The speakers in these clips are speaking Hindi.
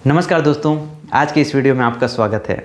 नमस्कार दोस्तों, आज के इस वीडियो में आपका स्वागत है।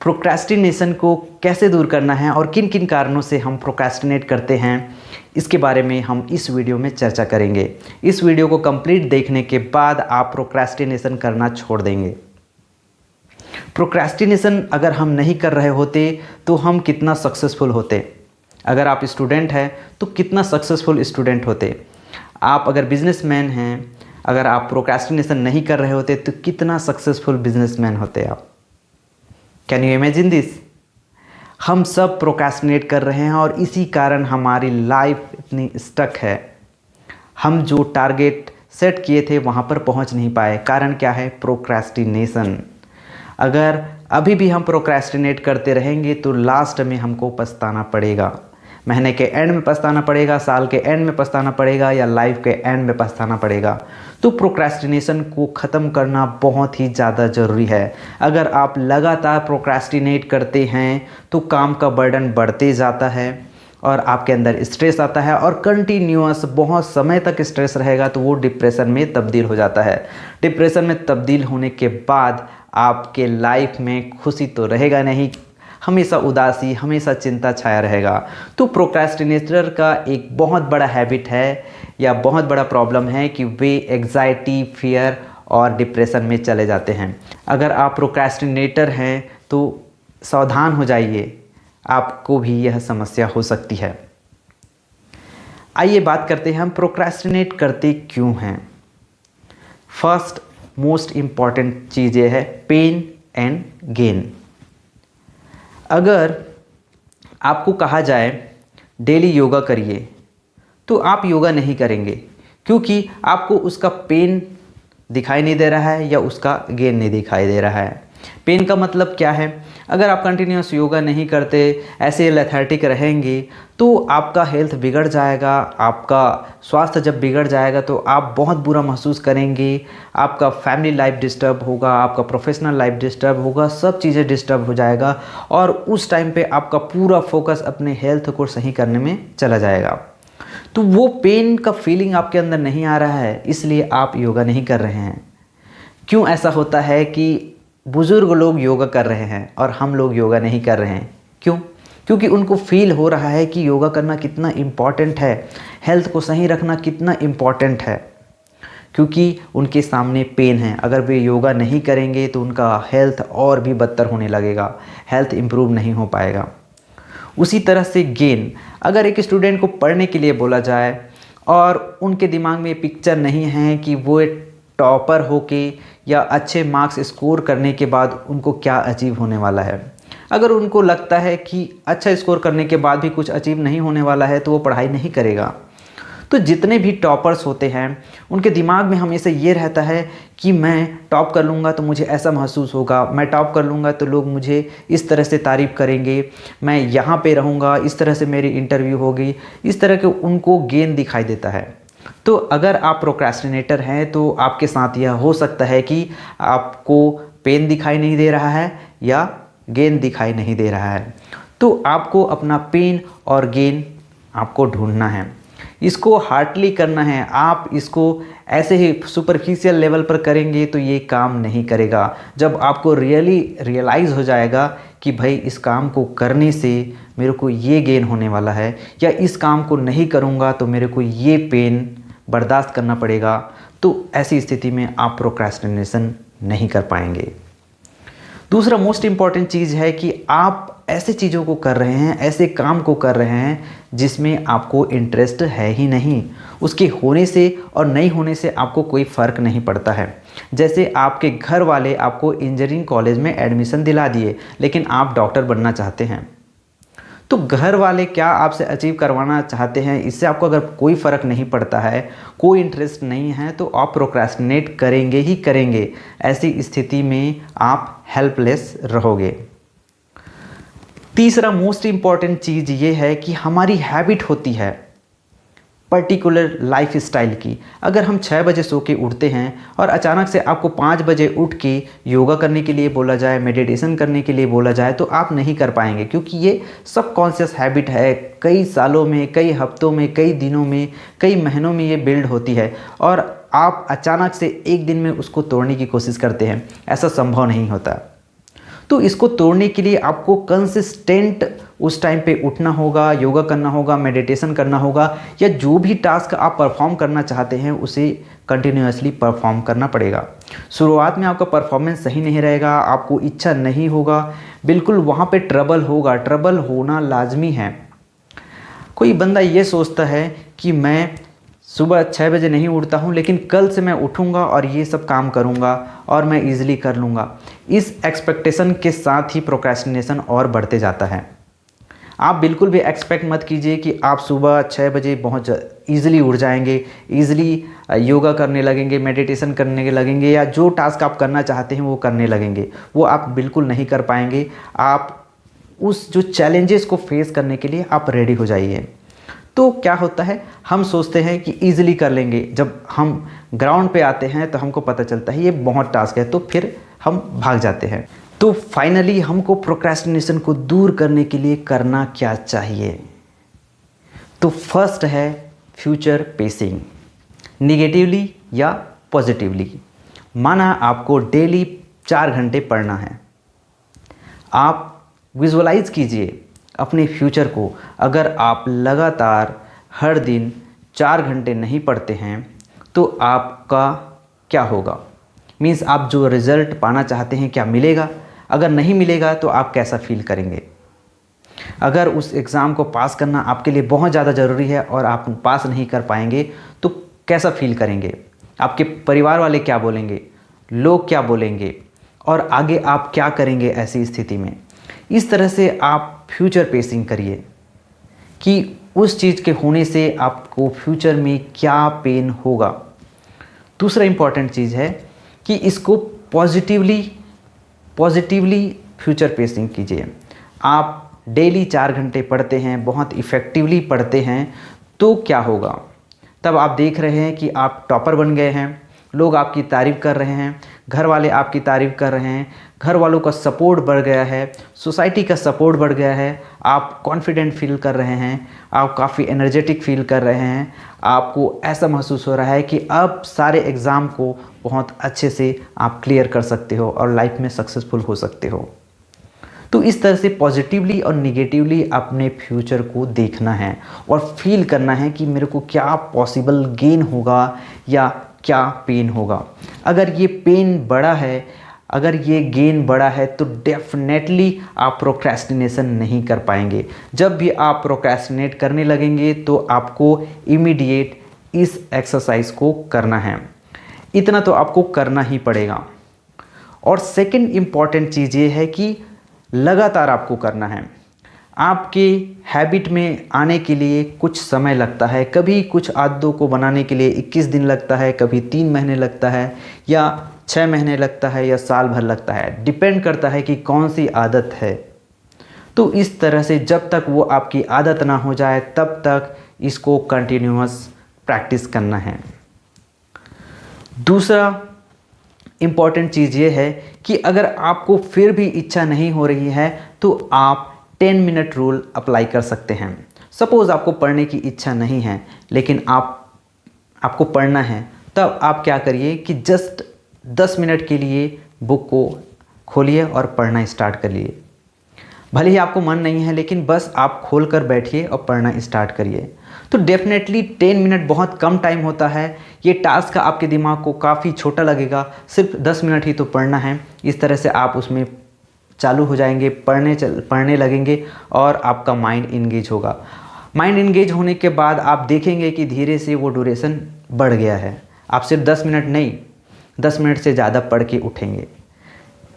प्रोक्रेस्टिनेशन को कैसे दूर करना है और किन किन कारणों से हम प्रोक्रेस्टिनेट करते हैं, इसके बारे में हम इस वीडियो में चर्चा करेंगे। इस वीडियो को कंप्लीट देखने के बाद आप प्रोक्रेस्टिनेशन करना छोड़ देंगे। प्रोक्रेस्टिनेशन अगर हम नहीं कर रहे होते तो हम कितना सक्सेसफुल होते। अगर आप स्टूडेंट हैं तो कितना सक्सेसफुल स्टूडेंट होते। आप अगर बिजनेसमैन हैं, अगर आप प्रोक्रेस्टिनेशन नहीं कर रहे होते तो कितना सक्सेसफुल बिजनेसमैन होते आप। Can you imagine this? हम सब प्रोक्रेस्टिनेट कर रहे हैं और इसी कारण हमारी लाइफ इतनी स्टक है। हम जो टारगेट सेट किए थे वहाँ पर पहुँच नहीं पाए। कारण क्या है? प्रोक्रेस्टिनेशन। अगर अभी भी हम प्रोक्रेस्टिनेट करते रहेंगे तो लास्ट में हमको पछताना पड़ेगा। महीने के एंड में पछताना पड़ेगा, साल के एंड में पछताना पड़ेगा या लाइफ के एंड में पछताना पड़ेगा। तो प्रोक्रेस्टिनेशन को ख़त्म करना बहुत ही ज़्यादा ज़रूरी है। अगर आप लगातार प्रोक्रेस्टिनेट करते हैं तो काम का बर्डन बढ़ते जाता है और आपके अंदर स्ट्रेस आता है और कंटिन्यूअस बहुत समय तक स्ट्रेस रहेगा तो वो डिप्रेशन में तब्दील हो जाता है। डिप्रेशन में तब्दील होने के बाद आपके लाइफ में खुशी तो रहेगा नहीं, हमेशा उदासी, हमेशा चिंता छाया रहेगा। तो प्रोक्रेस्टिनेटर का एक बहुत बड़ा हैबिट है या बहुत बड़ा प्रॉब्लम है कि वे एग्जाइटी, फियर और डिप्रेशन में चले जाते हैं। अगर आप प्रोक्रेस्टिनेटर हैं तो सावधान हो जाइए, आपको भी यह समस्या हो सकती है। आइए बात करते हैं हम प्रोक्रेस्टिनेट करते क्यों हैं। फर्स्ट मोस्ट इम्पॉर्टेंट चीज़ ये है पेन एंड गेन। अगर आपको कहा जाए डेली योगा करिए तो आप योगा नहीं करेंगे क्योंकि आपको उसका पेन दिखाई नहीं दे रहा है या उसका गेन नहीं दिखाई दे रहा है। पेन का मतलब क्या है? अगर आप कंटिन्यूस योगा नहीं करते, ऐसे लेथार्टिक रहेंगे तो आपका हेल्थ बिगड़ जाएगा। आपका स्वास्थ्य जब बिगड़ जाएगा तो आप बहुत बुरा महसूस करेंगे। आपका फैमिली लाइफ डिस्टर्ब होगा, आपका प्रोफेशनल लाइफ डिस्टर्ब होगा, सब चीज़ें डिस्टर्ब हो जाएगा और उस टाइम पे आपका पूरा फोकस अपने हेल्थ को सही करने में चला जाएगा। तो वो पेन का फीलिंग आपके अंदर नहीं आ रहा है, इसलिए आप योगा नहीं कर रहे हैं। क्यों ऐसा होता है कि बुज़ुर्ग लोग योगा कर रहे हैं और हम लोग योगा नहीं कर रहे हैं? क्यों? क्योंकि उनको फील हो रहा है कि योगा करना कितना इम्पॉर्टेंट है, हेल्थ को सही रखना कितना इम्पॉर्टेंट है। क्योंकि उनके सामने पेन है। अगर वे योगा नहीं करेंगे तो उनका हेल्थ और भी बदतर होने लगेगा, हेल्थ इम्प्रूव नहीं हो पाएगा। उसी तरह से गेन, अगर एक स्टूडेंट को पढ़ने के लिए बोला जाए और उनके दिमाग में पिक्चर नहीं है कि वो टॉपर होके या अच्छे मार्क्स स्कोर करने के बाद उनको क्या अचीव होने वाला है, अगर उनको लगता है कि अच्छा स्कोर करने के बाद भी कुछ अचीव नहीं होने वाला है तो वो पढ़ाई नहीं करेगा। तो जितने भी टॉपर्स होते हैं उनके दिमाग में हमेशा ये रहता है कि मैं टॉप कर लूँगा तो मुझे ऐसा महसूस होगा, मैं टॉप कर लूँगा तो लोग मुझे इस तरह से तारीफ़ करेंगे, मैं यहाँ पे रहूँगा, इस तरह से मेरी इंटरव्यू होगी, इस तरह के उनको गेन दिखाई देता है। तो अगर आप प्रोक्रेस्टिनेटर हैं तो आपके साथ यह हो सकता है कि आपको पेन दिखाई नहीं दे रहा है या गेन दिखाई नहीं दे रहा है। तो आपको अपना पेन और गेन आपको ढूंढना है, इसको हार्डली करना है। आप इसको ऐसे ही सुपरफिशियल लेवल पर करेंगे तो ये काम नहीं करेगा। जब आपको रियलाइज़ हो जाएगा कि भाई इस काम को करने से मेरे को ये गेन होने वाला है या इस काम को नहीं करूँगा तो मेरे को ये पेन बर्दाश्त करना पड़ेगा, तो ऐसी स्थिति में आप प्रोक्रेस्टिनेशन नहीं कर पाएंगे। दूसरा मोस्ट इम्पॉर्टेंट चीज़ है कि आप ऐसे चीज़ों को कर रहे हैं, ऐसे काम को कर रहे हैं जिसमें आपको इंटरेस्ट है ही नहीं। उसके होने से और नहीं होने से आपको कोई फ़र्क नहीं पड़ता है। जैसे आपके घर वाले आपको इंजीनियरिंग कॉलेज में एडमिशन दिला दिए लेकिन आप डॉक्टर बनना चाहते हैं, तो घर वाले क्या आपसे अचीव करवाना चाहते हैं इससे आपको अगर कोई फ़र्क नहीं पड़ता है, कोई इंटरेस्ट नहीं है, तो आप प्रोक्रेस्टिनेट करेंगे ही करेंगे। ऐसी स्थिति में आप हेल्पलेस रहोगे। तीसरा मोस्ट इम्पॉर्टेंट चीज़ ये है कि हमारी हैबिट होती है पर्टिकुलर लाइफ स्टाइल की। अगर हम 6 बजे सो के उठते हैं और अचानक से आपको 5 बजे उठ के योगा करने के लिए बोला जाए, मेडिटेशन करने के लिए बोला जाए तो आप नहीं कर पाएंगे क्योंकि ये सबकॉन्शियस हैबिट है। कई सालों में, कई हफ्तों में, कई दिनों में, कई महीनों में ये बिल्ड होती है और आप अचानक से एक दिन में उसको तोड़ने की कोशिश करते हैं, ऐसा संभव नहीं होता। तो इसको तोड़ने के लिए आपको कंसिस्टेंट उस टाइम पे उठना होगा, योगा करना होगा, मेडिटेशन करना होगा, या जो भी टास्क आप परफॉर्म करना चाहते हैं उसे कंटिन्यूअसली परफॉर्म करना पड़ेगा। शुरुआत में आपका परफॉर्मेंस सही नहीं रहेगा, आपको इच्छा नहीं होगा, बिल्कुल वहाँ पे ट्रबल होगा, ट्रबल होना लाजमी है। कोई बंदा ये सोचता है कि मैं सुबह 6 बजे नहीं उठता हूँ, लेकिन कल से मैं उठूँगा और ये सब काम करूँगा और मैं ईज़िली कर लूँगा। इस एक्सपेक्टेशन के साथ ही प्रोक्रेस्टिनेशन और बढ़ते जाता है। आप बिल्कुल भी एक्सपेक्ट मत कीजिए कि आप सुबह 6 बजे बहुत ईज़िली उठ जाएंगे, ईज़िली योगा करने लगेंगे, मेडिटेशन करने लगेंगे, या जो टास्क आप करना चाहते हैं वो करने लगेंगे। वो आप बिल्कुल नहीं कर पाएंगे। आप उस जो चैलेंजेस को फेस करने के लिए आप रेडी हो जाइए। तो क्या होता है, हम सोचते हैं कि ईज़िली कर लेंगे, जब हम ग्राउंड पे आते हैं तो हमको पता चलता है ये बहुत टास्क है, तो फिर हम भाग जाते हैं। तो फाइनली हमको प्रोक्रेस्टिनेशन को दूर करने के लिए करना क्या चाहिए? तो फर्स्ट है फ्यूचर पेसिंग, निगेटिवली या पॉजिटिवली। माना आपको डेली 4 घंटे पढ़ना है, आप विजुअलाइज कीजिए अपने फ्यूचर को। अगर आप लगातार हर दिन 4 घंटे नहीं पढ़ते हैं तो आपका क्या होगा? मीन्स आप जो रिज़ल्ट पाना चाहते हैं क्या मिलेगा? अगर नहीं मिलेगा तो आप कैसा फील करेंगे? अगर उस एग्ज़ाम को पास करना आपके लिए बहुत ज़्यादा ज़रूरी है और आप पास नहीं कर पाएंगे तो कैसा फील करेंगे? आपके परिवार वाले क्या बोलेंगे, लोग क्या बोलेंगे, और आगे आप क्या करेंगे ऐसी स्थिति में? इस तरह से आप फ्यूचर पेसिंग करिए कि उस चीज़ के होने से आपको फ्यूचर में क्या पेन होगा। दूसरा इम्पॉर्टेंट चीज़ है कि इसको पॉजिटिवली फ्यूचर पेसिंग कीजिए। आप डेली 4 घंटे पढ़ते हैं, बहुत इफ़ेक्टिवली पढ़ते हैं, तो क्या होगा? तब आप देख रहे हैं कि आप टॉपर बन गए हैं, लोग आपकी तारीफ़ कर रहे हैं, घर वाले आपकी तारीफ़ कर रहे हैं, घर वालों का सपोर्ट बढ़ गया है, सोसाइटी का सपोर्ट बढ़ गया है, आप कॉन्फिडेंट फील कर रहे हैं, आप काफ़ी एनर्जेटिक फील कर रहे हैं, आपको ऐसा महसूस हो रहा है कि अब सारे एग्ज़ाम को बहुत अच्छे से आप क्लियर कर सकते हो और लाइफ में सक्सेसफुल हो सकते हो। तो इस तरह से पॉजिटिवली और निगेटिवली अपने फ्यूचर को देखना है और फील करना है कि मेरे को क्या पॉसिबल गेन होगा या क्या पेन होगा। अगर ये पेन बड़ा है, अगर ये गेन बड़ा है, तो डेफिनेटली आप प्रोक्रेस्टिनेशन नहीं कर पाएंगे। जब भी आप प्रोक्रेस्टिनेट करने लगेंगे तो आपको इमीडिएट इस एक्सरसाइज को करना है। इतना तो आपको करना ही पड़ेगा। और सेकंड इम्पॉर्टेंट चीज़ ये है कि लगातार आपको करना है। आपके हैबिट में आने के लिए कुछ समय लगता है। कभी कुछ आदतों को बनाने के लिए 21 दिन लगता है, कभी 3 महीने लगता है, या 6 महीने लगता है, या साल भर लगता है। डिपेंड करता है कि कौन सी आदत है। तो इस तरह से जब तक वो आपकी आदत ना हो जाए तब तक इसको कंटिन्यूअस प्रैक्टिस करना है। दूसरा इम्पॉर्टेंट चीज़ ये है कि अगर आपको फिर भी इच्छा नहीं हो रही है तो आप 10 मिनट रूल अप्लाई कर सकते हैं। सपोज़ आपको पढ़ने की इच्छा नहीं है लेकिन आपको पढ़ना है, तब आप क्या करिए कि जस्ट 10 मिनट के लिए बुक को खोलिए और पढ़ना स्टार्ट करिए। भले ही आपको मन नहीं है लेकिन बस आप खोल कर बैठिए और पढ़ना स्टार्ट करिए। तो डेफिनेटली 10 मिनट बहुत कम टाइम होता है। ये टास्क आपके दिमाग को काफ़ी छोटा लगेगा, सिर्फ 10 मिनट ही तो पढ़ना है। इस तरह से आप उसमें चालू हो जाएंगे, पढ़ने लगेंगे और आपका माइंड इंगेज होगा। माइंड इंगेज होने के बाद आप देखेंगे कि धीरे से वो ड्यूरेशन बढ़ गया है। आप सिर्फ 10 मिनट नहीं, 10 मिनट से ज़्यादा पढ़ के उठेंगे।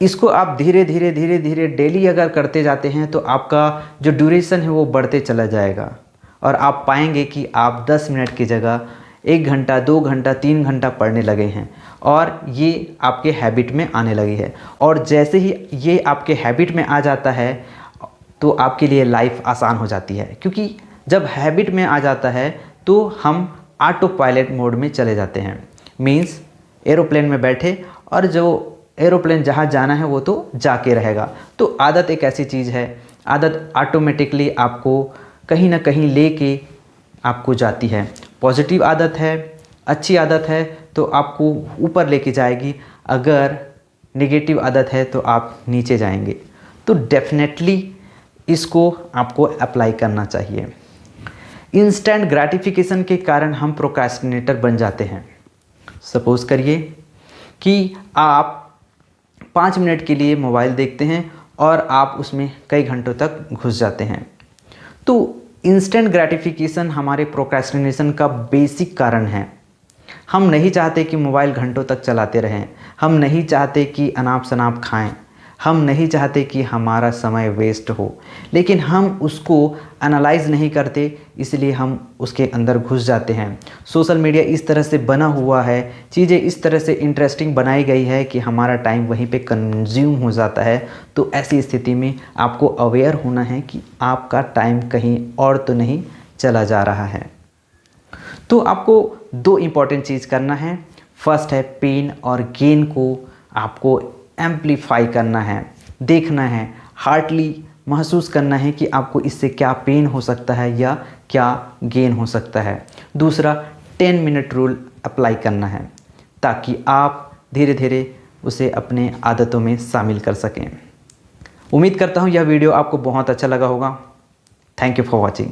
इसको आप धीरे धीरे डेली अगर करते जाते हैं तो आपका जो ड्यूरेशन है वो बढ़ते चला जाएगा और आप पाएंगे कि आप 10 मिनट की जगह 1 घंटा, 2 घंटा, 3 घंटा पढ़ने लगे हैं और ये आपके हैबिट में आने लगी है। और जैसे ही ये आपके हैबिट में आ जाता है तो आपके लिए लाइफ आसान हो जाती है, क्योंकि जब हैबिट में आ जाता है तो हम ऑटो पायलट मोड में चले जाते हैं। मीन्स एरोप्लेन में बैठे और जो एरोप्लेन जहाँ जाना है वो तो जाके रहेगा। तो आदत एक ऐसी चीज़ है, आदत ऑटोमेटिकली आपको कहीं ना कहीं लेके आपको जाती है। पॉजिटिव आदत है, अच्छी आदत है, तो आपको ऊपर लेके जाएगी, अगर नेगेटिव आदत है तो आप नीचे जाएंगे। तो डेफिनेटली इसको आपको अप्लाई करना चाहिए। इंस्टेंट ग्रेटिफिकेशन के कारण हम प्रोक्रेस्टिनेटर बन जाते हैं। सपोज़ करिए कि आप 5 मिनट के लिए मोबाइल देखते हैं और आप उसमें कई घंटों तक घुस जाते हैं। तो इंस्टेंट ग्रेटिफिकेशन हमारे प्रोक्रेस्टिनेशन का बेसिक कारण है। हम नहीं चाहते कि मोबाइल घंटों तक चलाते रहें, हम नहीं चाहते कि अनाप शनाप खाएं, हम नहीं चाहते कि हमारा समय वेस्ट हो, लेकिन हम उसको एनालाइज नहीं करते, इसलिए हम उसके अंदर घुस जाते हैं। सोशल मीडिया इस तरह से बना हुआ है, चीज़ें इस तरह से इंटरेस्टिंग बनाई गई है कि हमारा टाइम वहीं पे कंज्यूम हो जाता है। तो ऐसी स्थिति में आपको अवेयर होना है कि आपका टाइम कहीं और तो नहीं चला जा रहा है। तो आपको 2 इम्पॉर्टेंट चीज़ करना है। फर्स्ट है पेन और गेन को आपको एम्पलीफाई करना है, देखना है, हार्टली महसूस करना है कि आपको इससे क्या पेन हो सकता है या क्या गेन हो सकता है। दूसरा 10 मिनट रूल अप्लाई करना है, ताकि आप धीरे धीरे उसे अपने आदतों में शामिल कर सकें। उम्मीद करता हूँ यह वीडियो आपको बहुत अच्छा लगा होगा। Thank you for watching.